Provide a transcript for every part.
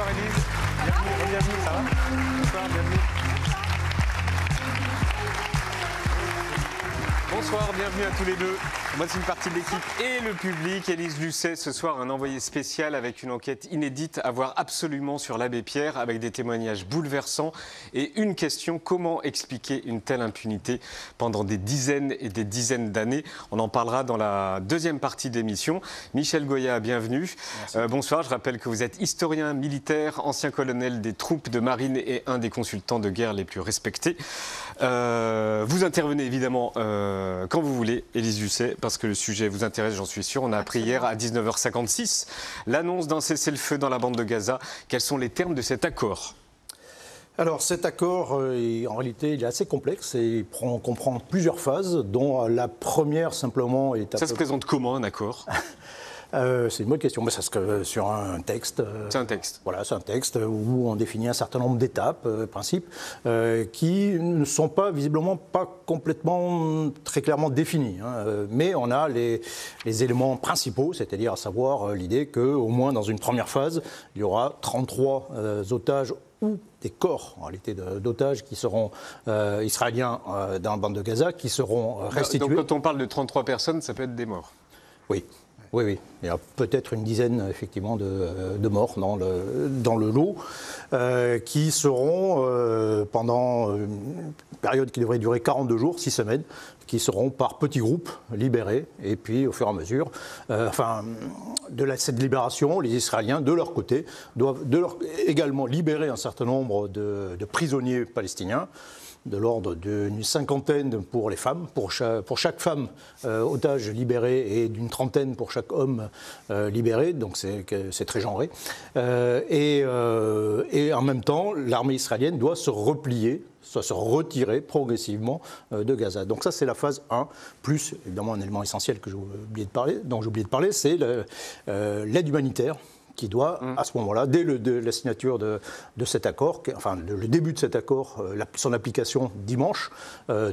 Bonsoir Élise. Bienvenue, ça va? Bonsoir, bienvenue. Bonsoir, bienvenue à tous les deux. Voici une partie de l'équipe et le public. Élise Lucet, ce soir, un envoyé spécial avec une enquête inédite à voir absolument sur l'abbé Pierre, avec des témoignages bouleversants et une question: comment expliquer une telle impunité pendant des dizaines et des dizaines d'années? On en parlera dans la deuxième partie d'émission. Michel Goya, bienvenue. Bonsoir, je rappelle que vous êtes historien militaire, ancien colonel des troupes de marine et un des consultants de guerre les plus respectés. Vous intervenez évidemment quand vous voulez, Élise Lucet, parce que le sujet vous intéresse, j'en suis sûr. On a appris hier à 19h56 l'annonce d'un cessez-le-feu dans la bande de Gaza. Quels sont les termes de cet accord ? Alors cet accord, en réalité, il est assez complexe et comprend plusieurs phases, dont la première simplement est... Ça se présente comment, un accord ? C'est une bonne question, mais ça se sur un texte. C'est un texte. Voilà, c'est un texte où on définit un certain nombre d'étapes, principes, qui ne sont pas, visiblement, pas complètement très clairement définis. Mais on a les éléments principaux, c'est-à-dire à savoir l'idée qu'au moins dans une première phase, il y aura 33 otages ou des corps, en réalité, d'otages qui seront israéliens dans la bande de Gaza, qui seront restitués. Donc quand on parle de 33 personnes, ça peut être des morts. Oui. Oui, oui. Il y a peut-être une dizaine, effectivement, de morts dans le lot, qui seront, pendant une période qui devrait durer 42 jours, 6 semaines, qui seront par petits groupes libérés. Et puis, au fur et à mesure, cette libération, les Israéliens, de leur côté, doivent également libérer un certain nombre de prisonniers palestiniens, de l'ordre d'une cinquantaine pour les femmes, pour chaque femme otage libérée, et d'une trentaine pour chaque homme libéré, donc c'est très genré. Et en même temps, l'armée israélienne doit se replier, soit se retirer progressivement de Gaza. Donc ça, c'est la phase 1, plus évidemment un élément essentiel dont j'ai oublié de parler, c'est l'aide humanitaire, qui doit, à ce moment-là, dès la signature de cet accord, enfin le début de cet accord, son application dimanche,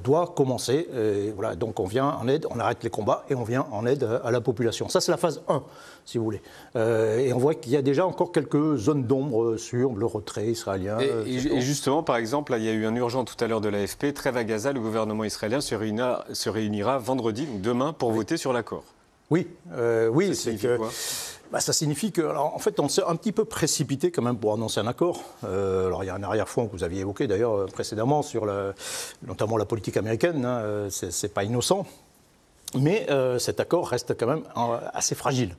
doit commencer. Voilà, donc on vient en aide, on arrête les combats et on vient en aide à la population. Ça, c'est la phase 1, si vous voulez. Et on voit qu'il y a déjà encore quelques zones d'ombre sur le retrait israélien. Et justement, par exemple, là, il y a eu un urgent tout à l'heure de l'AFP, trêve à Gaza, le gouvernement israélien se réunira vendredi, donc demain, pour voter sur l'accord. Oui, oui, c'est que... Quoi ? Ça signifie que, alors, en fait, on s'est un petit peu précipité quand même pour annoncer un accord. Alors, il y a un arrière-fond que vous aviez évoqué d'ailleurs précédemment sur notamment la politique américaine. C'est pas innocent. Mais cet accord reste quand même assez fragile.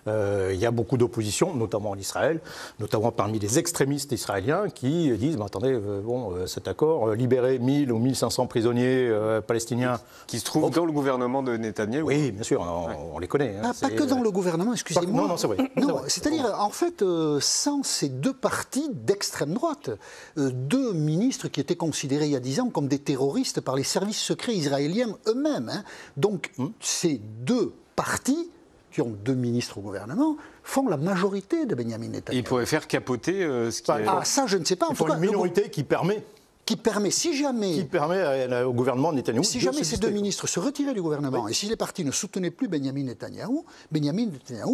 Il y a beaucoup d'opposition, notamment en Israël, notamment parmi les extrémistes israéliens qui disent attendez, cet accord, libérer 1000 ou 1500 prisonniers palestiniens. Qui se trouvent dans le gouvernement de Netanyahou. Oui, bien sûr, on les connaît. Pas que dans le gouvernement, excusez-moi. Non, c'est vrai. Non, c'est-à-dire, en fait, sans ces deux partis d'extrême droite, deux ministres qui étaient considérés il y a 10 ans comme des terroristes par les services secrets israéliens eux-mêmes. Donc, ces deux partis, qui ont deux ministres au gouvernement, font la majorité de Benyamin Netanyahou. Ils pourraient faire capoter ce qui est... Ah, ça, je ne sais pas. Il faut une minorité qui permet, si jamais... Qui permet au gouvernement de Netanyahou... Si jamais ces deux ministres se retiraient du gouvernement, et si les partis ne soutenaient plus Benyamin Netanyahou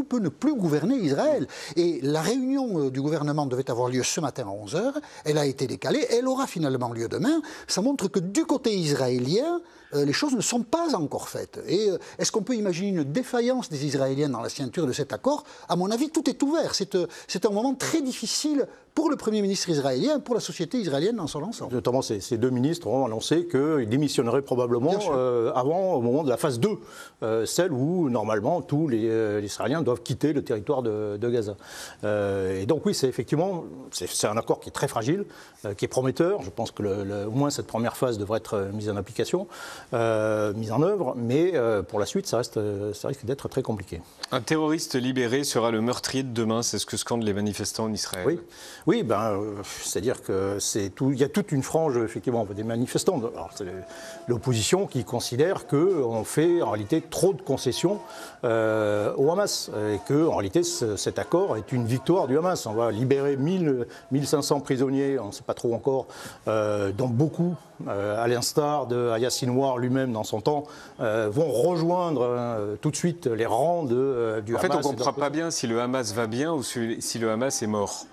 peut ne plus gouverner Israël. Et la réunion du gouvernement devait avoir lieu ce matin à 11h, elle a été décalée, elle aura finalement lieu demain. Ça montre que du côté israélien, les choses ne sont pas encore faites. Et est-ce qu'on peut imaginer une défaillance des Israéliens dans la signature de cet accord ? À mon avis, tout est ouvert. C'est un moment très difficile pour le Premier ministre israélien, pour la société israélienne dans son ensemble. Notamment, ces deux ministres ont annoncé qu'ils démissionneraient probablement au moment de la phase 2, celle où, normalement, tous les Israéliens doivent quitter le territoire de Gaza. Et donc, oui, c'est effectivement un accord qui est très fragile, qui est prometteur. Je pense que au moins cette première phase devrait être mise en application, mise en œuvre, mais pour la suite, ça risque d'être très compliqué. Un terroriste libéré sera le meurtrier de demain, c'est ce que scandent les manifestants en Israël. Oui, c'est-à-dire qu'il y a toute une frange, effectivement, des manifestants. C'est l'opposition qui considère qu'on fait, en réalité, trop de concessions au Hamas, et que, en réalité, cet accord est une victoire du Hamas. On va libérer 1500 prisonniers, on ne sait pas trop encore, dont beaucoup, à l'instar de Yahya Sinwar lui-même dans son temps, vont rejoindre tout de suite les rangs du Hamas. En fait, on ne comprend pas bien si le Hamas va bien ou si le Hamas est mort.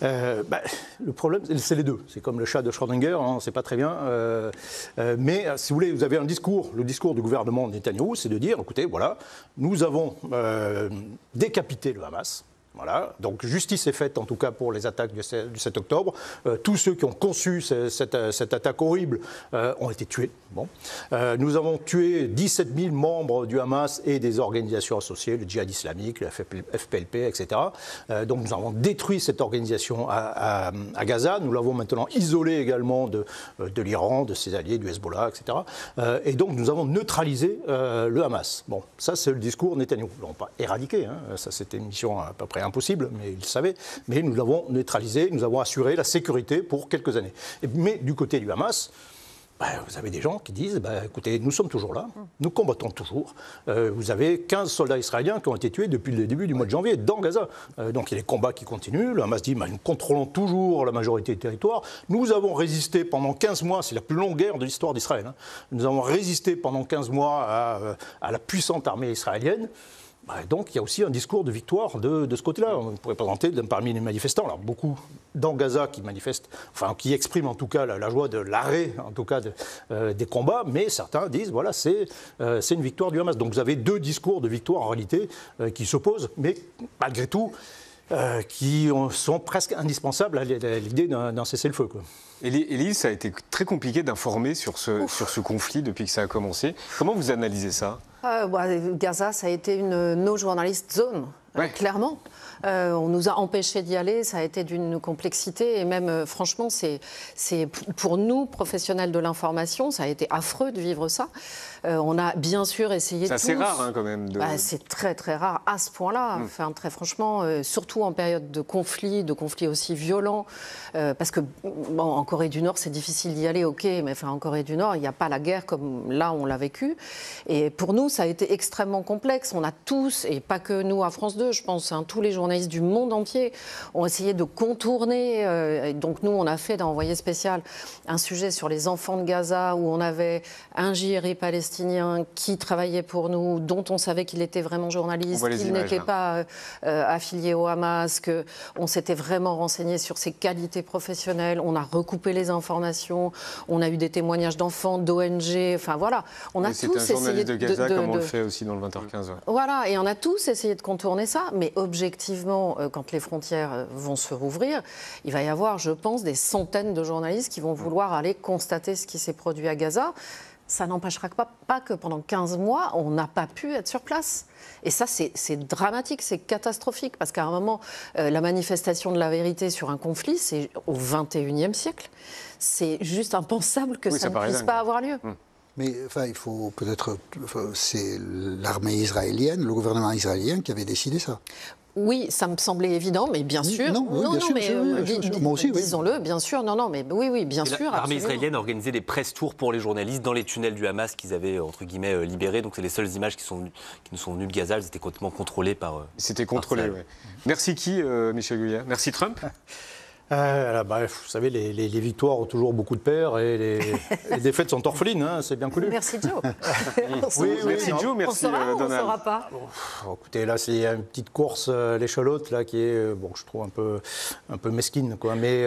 Le problème, c'est les deux. C'est comme le chat de Schrödinger, on ne sait pas très bien. Mais si vous voulez, vous avez un discours. Le discours du gouvernement de Netanyahou, c'est de dire, écoutez, voilà, nous avons décapité le Hamas. Voilà, donc justice est faite en tout cas pour les attaques du 7 octobre. Tous ceux qui ont conçu cette attaque horrible ont été tués. Bon. Nous avons tué 17 000 membres du Hamas et des organisations associées, le djihad islamique, le FPLP, etc. Donc nous avons détruit cette organisation à Gaza. Nous l'avons maintenant isolée également de l'Iran, de ses alliés, du Hezbollah, etc. Et donc nous avons neutralisé le Hamas. Bon, ça c'est le discours Netanyahou. Ils ne l'ont pas éradiqué, hein. Ça c'était une mission à peu près impossible, mais ils le savaient. Mais nous l'avons neutralisé, nous avons assuré la sécurité pour quelques années. Mais du côté du Hamas, vous avez des gens qui disent, écoutez, nous sommes toujours là, nous combattons toujours. Vous avez 15 soldats israéliens qui ont été tués depuis le début du mois de janvier dans Gaza. Donc il y a des combats qui continuent. Le Hamas dit, nous contrôlons toujours la majorité du territoire. Nous avons résisté pendant 15 mois, c'est la plus longue guerre de l'histoire d'Israël. Hein. Nous avons résisté pendant 15 mois à la puissante armée israélienne. Donc il y a aussi un discours de victoire de ce côté-là. On pourrait présenter parmi les manifestants, alors beaucoup dans Gaza qui manifestent, enfin qui expriment en tout cas la joie de l'arrêt, en tout cas des combats, mais certains disent voilà c'est une victoire du Hamas. Donc vous avez deux discours de victoire en réalité qui s'opposent, mais malgré tout qui sont presque indispensables à l'idée d'un cessez-le-feu, quoi. Élise, ça a été très compliqué d'informer sur ce conflit depuis que ça a commencé. Comment vous analysez ça ? Gaza, ça a été une no journalist zone, clairement. On nous a empêchés d'y aller, ça a été d'une complexité et même franchement, c'est pour nous, professionnels de l'information, ça a été affreux de vivre ça. On a bien sûr essayé c'est assez rare quand même. C'est très très rare à ce point-là. Enfin, très franchement, surtout en période de conflits aussi violents, parce que en Corée du Nord, c'est difficile d'y aller, ok, mais en Corée du Nord, il n'y a pas la guerre comme là on l'a vécu. Et pour nous, ça a été extrêmement complexe. On a tous, et pas que nous à France 2, je pense, tous les journalistes du monde entier ont essayé de contourner. Donc nous, on a fait dans Envoyé spécial un sujet sur les enfants de Gaza où on avait un JRI palestinien qui travaillait pour nous, dont on savait qu'il était vraiment journaliste, qu'il n'était pas affilié au Hamas, qu'on s'était vraiment renseigné sur ses qualités professionnelles. On a recoupé les informations, on a eu des témoignages d'enfants, d'ONG, enfin voilà. On a tous essayé c'est un journaliste de Gaza, comme on le fait aussi dans le 20h15. Ouais. Voilà, et on a tous essayé de contourner ça, mais objectivement, quand les frontières vont se rouvrir, il va y avoir, je pense, des centaines de journalistes qui vont vouloir aller constater ce qui s'est produit à Gaza. Ça n'empêchera pas que pendant 15 mois, on n'a pas pu être sur place. Et ça, c'est dramatique, c'est catastrophique, parce qu'à un moment, la manifestation de la vérité sur un conflit, c'est au XXIe siècle. C'est juste impensable que ça ne puisse pas avoir lieu. Mais il faut peut-être... c'est l'armée israélienne, le gouvernement israélien qui avait décidé ça. Oui, ça me semblait évident, mais bien sûr. Moi aussi, disons-le, bien sûr. Oui, bien sûr. L'armée israélienne a organisé des press tours pour les journalistes dans les tunnels du Hamas qu'ils avaient, entre guillemets, libérés. Donc c'est les seules images qui nous sont venues de Gaza. Elles étaient complètement contrôlées par... C'était contrôlé, oui. Merci qui, Michel Guyard ? Merci Trump ? Vous savez, les victoires ont toujours beaucoup de pères et les défaites sont orphelines, hein, c'est bien connu. Merci Joe. Merci Joe, merci Donald. On ne saura pas. Écoutez, là, c'est une petite course à l'échalote là, qui est, je trouve un peu mesquine, quoi. Mais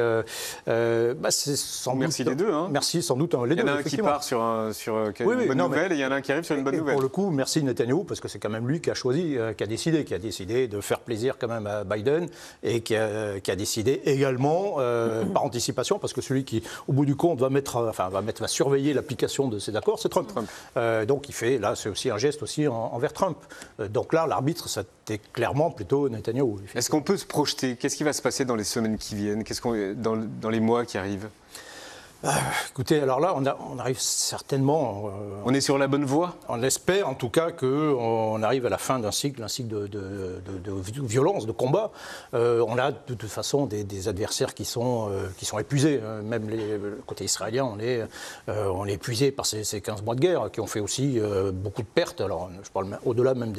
c'est sans merci doute... les deux. Hein. Merci sans doute les deux. Il y en a un qui part sur une bonne nouvelle et il y en a un qui arrive sur une bonne nouvelle. Pour le coup, merci Netanyahou, parce que c'est quand même lui qui a choisi, qui a décidé de faire plaisir quand même à Biden et qui a décidé également par anticipation, parce que celui qui, au bout du compte, va surveiller l'application de ces accords, c'est Trump. Donc il fait, là, c'est aussi un geste aussi envers Trump. Donc là, l'arbitre, c'était clairement plutôt Netanyahou. Est-ce qu'on peut se projeter ? Qu'est-ce qui va se passer dans les semaines qui viennent ? Dans les mois qui arrivent ? Écoutez, alors là, on arrive certainement... on est sur la bonne voie ? On espère en tout cas qu'on arrive à la fin d'un cycle de violence, de combat. On a de toute façon des adversaires qui sont épuisés. Même le côté israélien, on est épuisé par ces 15 mois de guerre qui ont fait aussi beaucoup de pertes. Alors, je parle au-delà même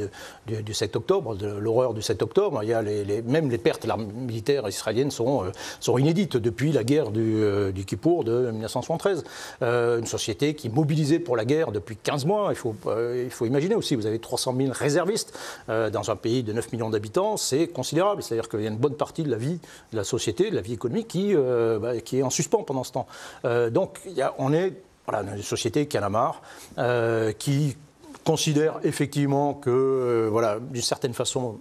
du 7 octobre, de l'horreur du 7 octobre. Il y a même les pertes militaires israéliennes sont inédites depuis la guerre du Kippour de 1973. Une société qui mobilisait pour la guerre depuis 15 mois. Il faut imaginer aussi, vous avez 300 000 réservistes dans un pays de 9 millions d'habitants, c'est considérable. C'est-à-dire qu'il y a une bonne partie de la vie de la société, de la vie économique qui est en suspens pendant ce temps. Donc on est dans une société qui en a marre, qui considère effectivement que, d'une certaine façon,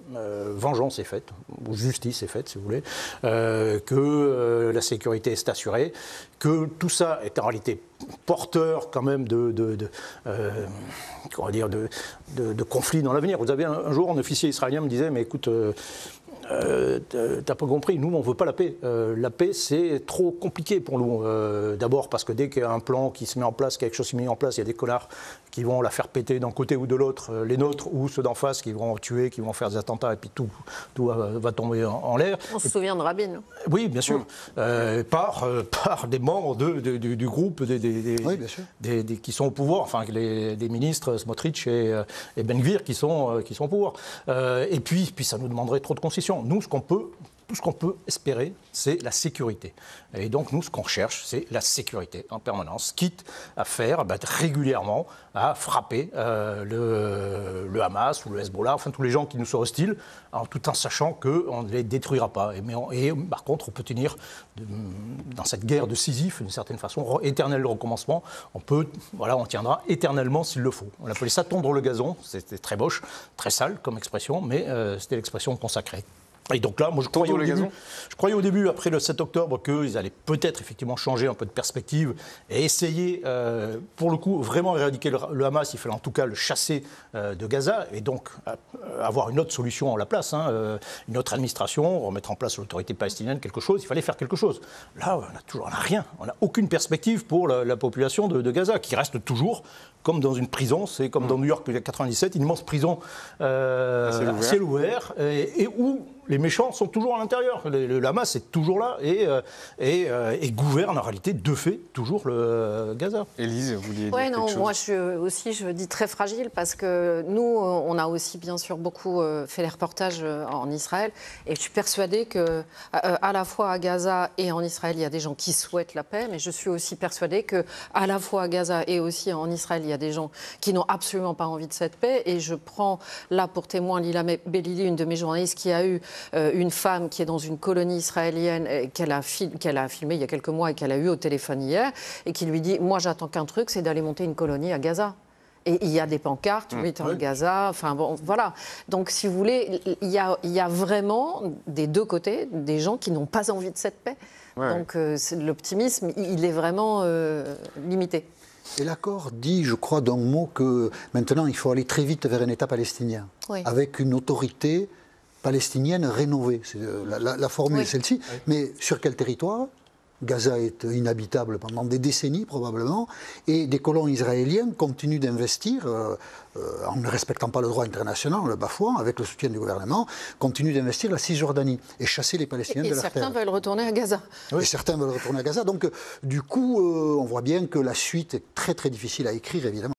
vengeance est faite, ou justice est faite, si vous voulez, que la sécurité est assurée, que tout ça est en réalité porteur quand même de conflits dans l'avenir. Vous avez un jour, un officier israélien me disait, mais écoute, t'as pas compris, nous on veut pas la paix. La paix c'est trop compliqué pour nous. D'abord parce que dès qu'il y a un plan qui se met en place, quelque chose qui se met en place, il y a des connards qui vont la faire péter d'un côté ou de l'autre, les nôtres ou ceux d'en face qui vont tuer, qui vont faire des attentats et puis tout va tomber en l'air. On se souvient de Rabin. Oui, bien sûr. Par des membres du groupe oui, bien sûr. qui sont au pouvoir, enfin des ministres Smotrich et Ben Gvir qui sont au pouvoir. Et puis ça nous demanderait trop de concessions. Nous, tout ce qu'on peut espérer, c'est la sécurité. Et donc, nous, ce qu'on recherche, c'est la sécurité en permanence, quitte à faire régulièrement, à frapper le Hamas ou le Hezbollah, enfin tous les gens qui nous sont hostiles, tout en sachant qu'on ne les détruira pas. Et par contre, on peut tenir dans cette guerre de Sisyphe, d'une certaine façon, éternel recommencement, on tiendra éternellement s'il le faut. On appelait ça tondre le gazon, c'était très moche, très sale comme expression, mais c'était l'expression consacrée. Et donc là, moi, je croyais au début, après le 7 octobre, qu'ils allaient peut-être effectivement changer un peu de perspective et essayer, pour le coup, vraiment éradiquer le Hamas. Il fallait en tout cas le chasser de Gaza et donc avoir une autre solution à la place, une autre administration, remettre en place l'autorité palestinienne, quelque chose. Il fallait faire quelque chose. Là, on n'a rien. On n'a aucune perspective pour la population de Gaza, qui reste toujours comme dans une prison. C'est comme dans New York en 97, une immense prison à ciel ouvert et où les méchants sont toujours à l'intérieur. Le Hamas est toujours là et gouverne en réalité de fait toujours le Gaza. Élise, vous vouliez dire quelque chose ? Moi je dis très fragile parce que nous, on a aussi bien sûr beaucoup fait les reportages en Israël et je suis persuadée que à la fois à Gaza et en Israël, il y a des gens qui souhaitent la paix, mais je suis aussi persuadée que à la fois à Gaza et aussi en Israël, il y a des gens qui n'ont absolument pas envie de cette paix. Et je prends là pour témoin Lila Bellili, une de mes journalistes qui a eu une femme qui est dans une colonie israélienne qu'elle a filmée il y a quelques mois et qu'elle a eu au téléphone hier et qui lui dit « Moi, j'attends qu'un truc, c'est d'aller monter une colonie à Gaza ». Et il y a des pancartes, Gaza, enfin bon, voilà. Donc, si vous voulez, il y a vraiment des deux côtés des gens qui n'ont pas envie de cette paix. Ouais. Donc, l'optimisme, il est vraiment limité. Et l'accord dit, je crois, d'un mot que maintenant, il faut aller très vite vers un État palestinien, avec une autorité palestinienne rénovée. La formule est celle-ci. Oui. Mais sur quel territoire ? Gaza est inhabitable pendant des décennies probablement, et des colons israéliens continuent d'investir, en ne respectant pas le droit international, en le bafouant, avec le soutien du gouvernement, continuent d'investir la Cisjordanie et chasser les Palestiniens de leur terre. Et certains veulent retourner à Gaza. Oui, et certains veulent retourner à Gaza. Donc, du coup, on voit bien que la suite est très très difficile à écrire, évidemment.